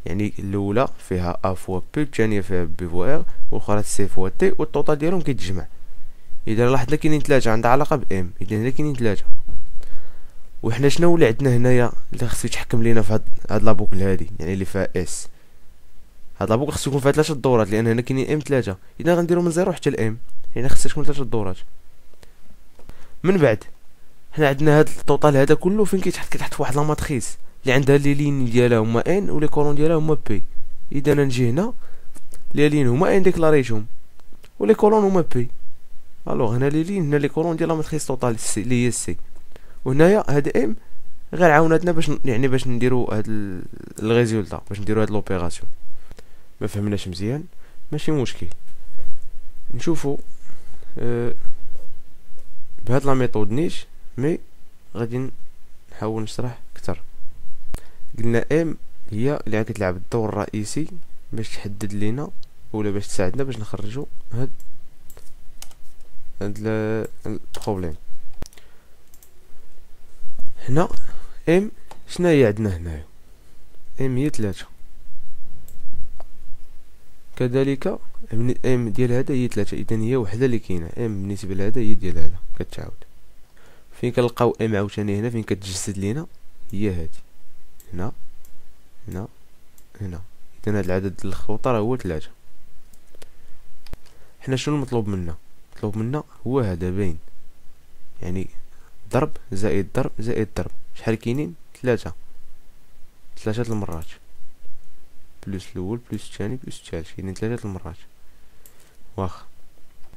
يعني الاولى فيها ا فوا بي، الثانيه فيها بي فوا ار، والاخرى سي فوا تي، والطوطال ديالهم كيتجمع. اذا لاحظنا كاينين 3 عندها علاقه بام، اذا هنا كاينين 3. وحنا شنو اللي عندنا هنايا اللي خصو يتحكم لينا في هاد لابوكل هادي، يعني اللي فيها اس. هاد لابوكل خصو يكون فيها 3 دورات، لان هنا كاينين ام 3. اذا غنديرو من 0 حتى لام، يعني خصها تكون 3 دورات. من بعد حنا عندنا هاد الطوطال هذا كله فين كيتحط فواحد لا ماتريس اللي عندها لي لين ديالها هما ان ولي كولون ديالها هما بي. اذا انا نجي هنا لي لين هما ان ديكلاريتهم ولي كولون هما بي. الوغ هنا لي لين، هنا لي كولون ديال لا ماتريس طوطال سي اللي هي سي. وهنايا هاد ام غير عاوناتنا باش يعني باش نديرو هاد الريزولتا، باش نديرو هاد لوبيراسيون. ما فهمناش مزيان، ماشي مشكل. نشوفو بهاد لا ميثود نيش، مي غادي نحاول نشرح اكثر. قلنا ام هي اللي كتلعب الدور الرئيسي باش تحدد لينا ولا باش تساعدنا باش نخرجوا هاد البروبليم. هنا ام شنو هي عندنا هنايا؟ ام هي 3، كذلك ام ديال هذا هي 3. اذا هي وحده اللي كاينه. ام بالنسبه لهذا هي ديال هذا كتعاود. فين كنلقاو ام عاوتاني هنا فين كتجسد لينا هي هذه، هنا هنا هنا. اذا هذا العدد الخطوط راه هو 3. حنا شنو المطلوب منا؟ المطلوب منا هو هذا باين، يعني ضرب زائد ضرب زائد ضرب. شحال كاينين؟ 3 المرات، بلس الاول بلس الثاني بلس الثالث، كاينين 3 المرات. واخا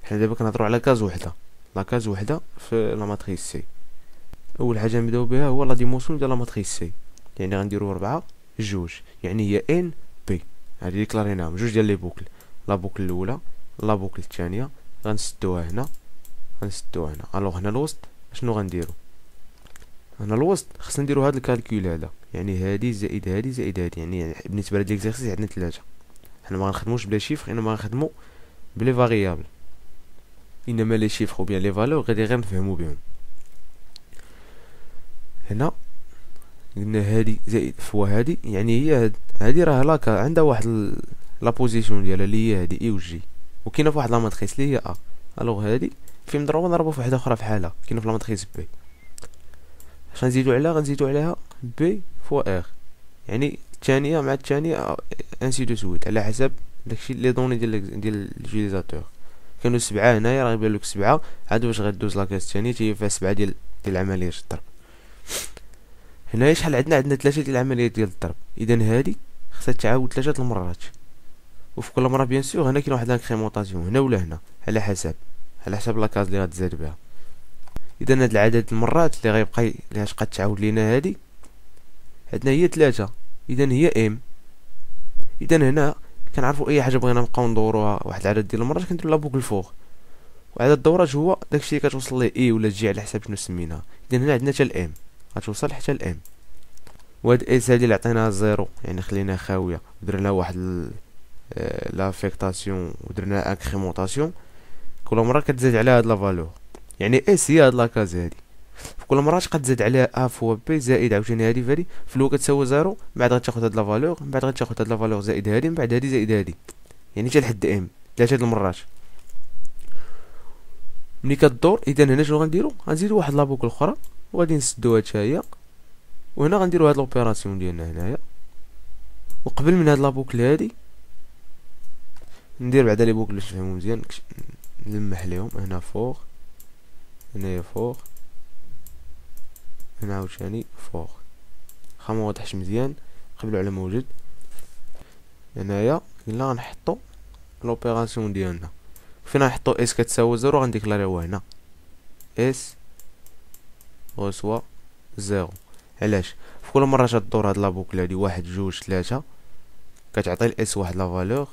حنا دابا كنهضروا على كاز وحده، لا كاز وحده في لا ماتريس سي. اول حاجه نبداو بها هو لا ديمونسيون ديال لا ماتريس سي، يعني غنديروا 4 جوج، يعني هي ان بي. هادي ديكلاريناهم جوج ديال لي بوكل، لا بوكل الاولى لا بوكل الثانيه. غنسدوها هنا غنسدوها هنا. الوغ هنا الوسط شنو غنديرو؟ هنا الوسط خصنا نديرو هاد الكالكول هذا، يعني هادي زائد هادي زائد هادي. يعني بالنسبه لهاد ليكزارسيس عندنا 3. حنا ما غنخدموش بلا شيفر، انما غنخدمو بلي فاريابل، انما لي شيفر وبيان لي فالور غادي غير نفهمو بهم. هنا قلنا هادي زائد فوا هادي، يعني هي هادي راه لاكا عندها واحد لا بوزيسيون ديالها اللي هي هادي اي و جي، وكاينه فواحد لا ماتريس اللي هي ا. الوغ هادي فين نضربو في وحده اخرى فحالها كاينه في لا ماتريس بي. اش غنزيدو عليها؟ غنزيدو عليها بي فوا ار، يعني الثانيه مع الثانيه انسي دو سويت على حسب داكشي لي دوني ديال الجيليزاتور. كانوا 7 هنايا راه يبان لك 7، عاد باش غدوز لاكاس الثانيه هي فيها 7 ديال العمليات الضرب. هنايا شحال عندنا 3 ديال العمليات ديال الضرب. اذا هادي خصها تعاود 3 المرات، وفي كل مره بيان سور هنا كاين واحد لانكريمونطاسيون هنا ولا هنا على حسب لاكاز اللي غتزاد بها. اذا هاد العدد المرات اللي غيبقى اللي غتبقى تعاود لينا هادي عندنا هي 3. اذا هي ام. اذا هنا كنعرفوا اي حاجه بغينا نبقاو ندوروها واحد العدد ديال المرات كنديروا لا بوكل الفوق، وعدد الدورات هو داكشي اللي كتوصل ليه اي ولا جي على حسب شنو سميناها. اذا هنا عندنا حتى الام غتوصل حتى الام. وهاد اس هادي اللي عطيناها زيرو يعني خليناها خاويه ودرنا لها واحد لافيكتاسيون ودرنا انكريمونطاسيون، كل مره كتزاد عليها هاد لا فالور. يعني اس هي هاد لاكاز هادي، في كل مره تقد تزاد عليها ا فوا بي زائد عاوتاني هادي فهادي، في الاول كتساوي زيرو، من بعد غتاخد هاد لا فالور، من بعد غتاخد هاد لا فالور زائد هادي، من بعد هادي زائد هادي، يعني حتى لحد ام 3 المرات. ملي كدور اذا هنا شنو غنديرو؟ غنزيدو واحد لابوكل اخرى وغادي نسدو هادشي هي، وهنا غنديرو هاد لوبيراسيون ديالنا هنايا. وقبل من هاد لابوكل هادي ندير بعدا لي بوكل باش تفهمو مزيان، نلمح ليهم هنا فوق هنايا فوق هنا عاوتاني فوق. خا ما واضحش مزيان قبلو على موجود. هنايا قلنا غنحطو لوبيراسيون ديالنا فين غنحطو اس كتساوي زيرو، غنديكلاريوها هنا اس غوسوا زيرو. علاش؟ في كل مره تدور هاد لابوكل هادي 1 2 3 كتعطي الاس واحد لا فالور،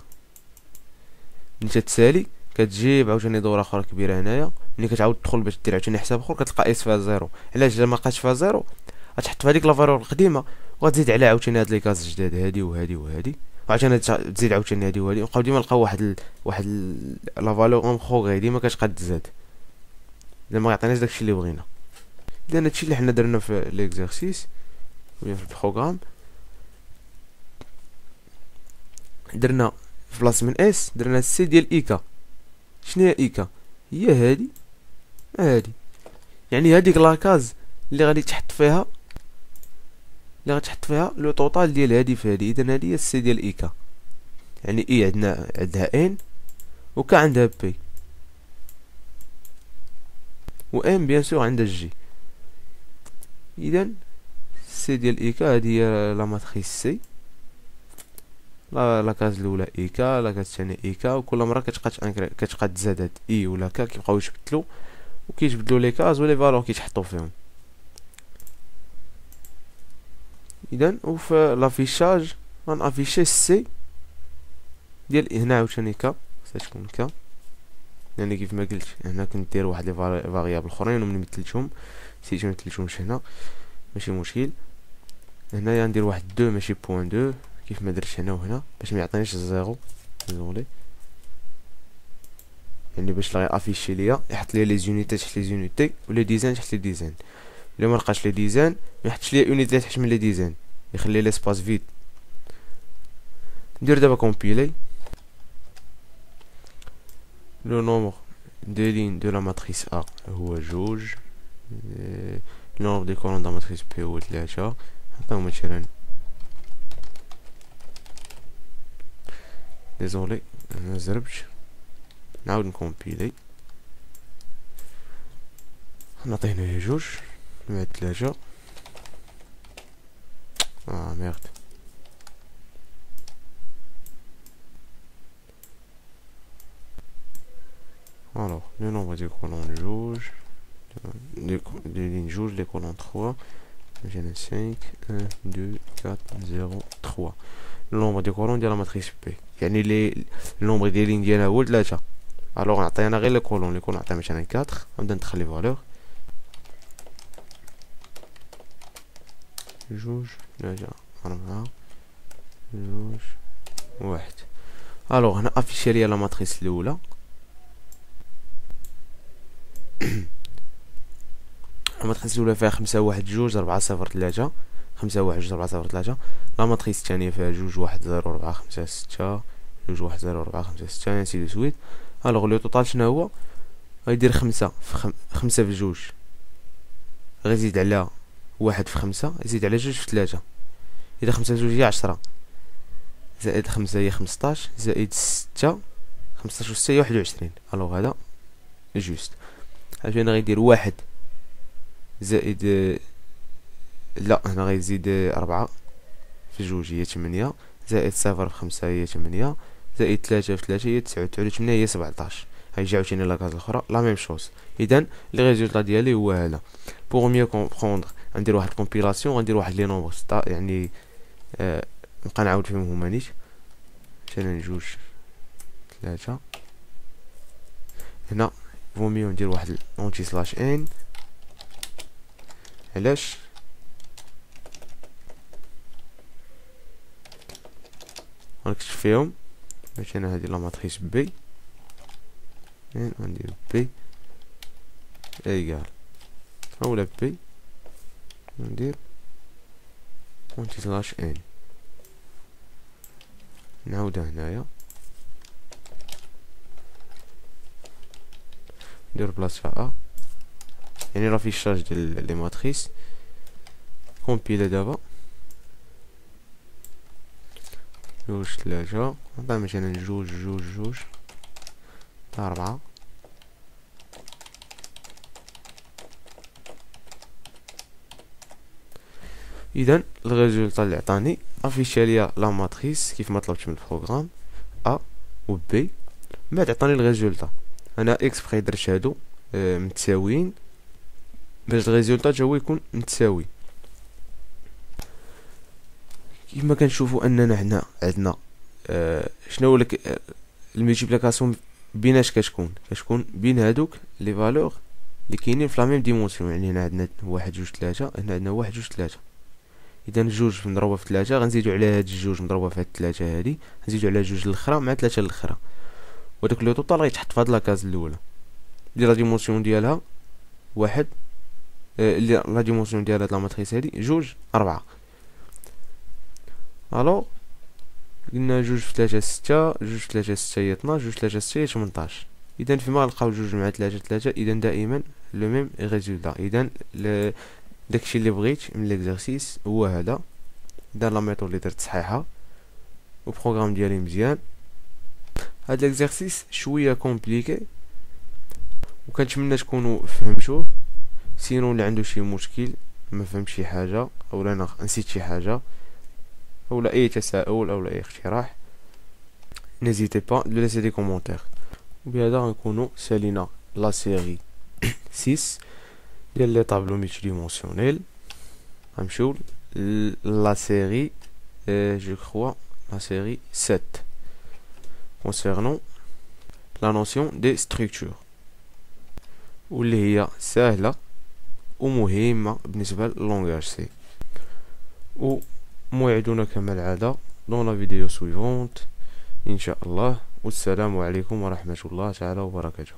ملي تتسالي كتجيب عاوتاني دوره اخرى كبيره هنايا، ملي كتعاود تدخل باش دير عاوتاني حساب اخر كتلقى اس فيها زيرو. علاش؟ الا ما لقاتش فيها زيرو غتحط في هذيك لا فالور القديمه وغتزيد عليها عاوتاني هاد لي كاز جداد هادي وهادي وهادي، وعاوتاني تزيد عاوتاني هادي وهادي، وبقاو ديما نلقاو واحد لا فالور اون خوغي ديما كتقاد تزاد الا ما عطيناش داكشي اللي بغينا. اذا هادشي اللي حنا درنا في ليكزارسيس ولا في البروغرام. درنا في بلاصه من اس درنا سي ديال ايكا. شنو هي ايكا؟ هي هادي يعني هاديك لاكاز اللي غادي تحط فيها لو توتال ديال هادي في هادي. اذا هادي هي السي ديال ايكا، يعني اي عندها ان وكا عندها بي، و ام بيان سور عندها جي. اذا سي ديال ايكا هادي هي لا ماتريس سي. لا كاز الاولى ايكا، لا كاز الثانيه ايكا، وكل مره كتبقى تزاد هاد اي ولا كا كيبقاو يتبدلوا وكيتبدلوا لي كاز ولي فالور كيتحطوا فيهم. اذا وفي لافيشاج غنافيشي سي ديال هنا عاوتاني كا ستكون كا، يعني كيف ما قلت هنا كندير واحد لي فاريابل اخرين وملي مثلتهم نسيت مثلتهمش هنا ماشي مشكل. هنايا ندير واحد 2 ماشي بوين 2 كيف ما درت هنا وهنا باش ما يعطينيش الزيرو ديزولي، يعني باش لا افيشي ليا يحط لي لي زونيتي تحت لي زونيتي ولي ديزاين تحت لي ديزاين. الا ما لقاش لي ديزاين ما يحطش لي يونيتي تحت من لي ديزاين، يخلي لي سباس فيد. ندير دابا كومبيلي لو نومبر دي لين دو لا ماتريس ا هو جوج، لو نومبر دي كولون دا ماتريس بي هو 3. نعطيو مثلا ديزولي انا زربت، نعاود نكومبيلي نعطي هنايا جوج مع 3. ميرد. الوغ لو نومبر دي كولون جوج، لي لين جوج لي كولون 3 مثلا 5 1 2 4 0 3. لو نومبر دي كولون ديال لا ماتريس بي يعني لي النومبر ديال لين ديالها هو 3. الوغ نعطي انا غير لي كولون نعطي مثلا 4 نبدا ندخل لي فالور جوج 3 4 جوج 1. الوغ هنا افيشي ليا لا ماتريس الاولى. الماتريس الاولى فيها 5 1 2 4 0 3 5 1 2 4 0 3. لا ماتريس الثانيه فيها 2 1 0 4 5 6 2 1 0 4 5 6 انسي دو سويت. الوغ لو توتال شنو هو؟ غيدير 5 في جوج غيزيد على 1 في 5 يزيد على 2 في 3. اذا 5 في 2 هي 10 زائد 5 هي 15 زائد 6 15 و 6 هي 21. الوغ هذا جوست. عشان غيدير 1 زائد لا هنا غيزيد 4 في جوج هي 8 زائد 0 في 5 هي 8 زائد 3 في 3 هي 9 9 8 هي 17. غيجي عاوتاني لاكاز الاخرى لا ميم شوز. اذا لي ريزولطا ديالي هو هذا. بوغ ميو كومبروندر غندير واحد كومبيلاسيون غندير واحد لي نومبر يعني نبقى نعاود فيهم هما نيت مثلا جوج 3. هنا فوميو ندير واحد اونتي سلاش ان. علاش؟ غنكتب فيهم مثلا هادي لا ماتريس بي غندير بي ايكال اولا بي ندير اونتي سلاش ان. نعاودها هنايا ندير بلاصتها ا يعني لافيشاج ديال لي ماتريس. كومبيلا دابا جوج 3 نعطي مثلا جوج 4. اذا الريزولطا اللي عطاني افيشا ليا لا ماتريس كيف ما طلبت من البروغرام ا و بي. من بعد عطاني الريزولطا انا اكسبري درت هادو متساويين باش الريزولطا تا هو يكون متساوي. كيما كنشوفوا اننا عندنا شنو هو الملتيبليكاسيون بيناش كتكون بين هادوك لي فالور اللي كاينين في لا ميم ديمونسيون. يعني هنا عندنا 1 2 3 هنا عندنا 1 2 3. اذا جوج مضروبه في 3 غنزيدو على هاد الجوج مضروبه في هاد 3 هادي غنزيدو على جوج الاخرى مع 3 الاخرى وداك لو توتال غيتحط في هاد لاكاز الاولى اللي لا ديمونسيون ديالها واحد اللي لا ديمونسيون ديال هاد لا ماتريس هادي جوج 4. الو قلنا 2 في 3 6، 2 في 3 6 هي 12، 2 في 3 6 هي 18. اذا فيما نلقاو 2 مع 3 اذا دائما لو ميم ريزولتا. اذا داكشي اللي بغيت من ليكزارسيس هو هذا. اذا لا ميثود اللي درت صحيحه والبروغرام ديالي مزيان. هاد ليكزارسيس شويه كومبليكي وكنتمنى تكونوا فهمتوه. سينو اللي عنده شي مشكل ما فهمت شي حاجه او انا نسيت شي حاجه او لا اي تساؤل او لا اي اقتراح، n'hésitez pas de laisser des commentaires. وبهذا غنكونوا سالينا لا سيري 6 ديال لي طابلو ملتيديمونسيونيل. غنمشيو لا سيري جو كخوا لا سيري 7 concernant la notion des structures، واللي هي سهله ومهمه بالنسبه للونغاج سي. وموعدنا كما العاده دون لا فيديو سويفونت ان شاء الله. والسلام عليكم ورحمه الله تعالى وبركاته.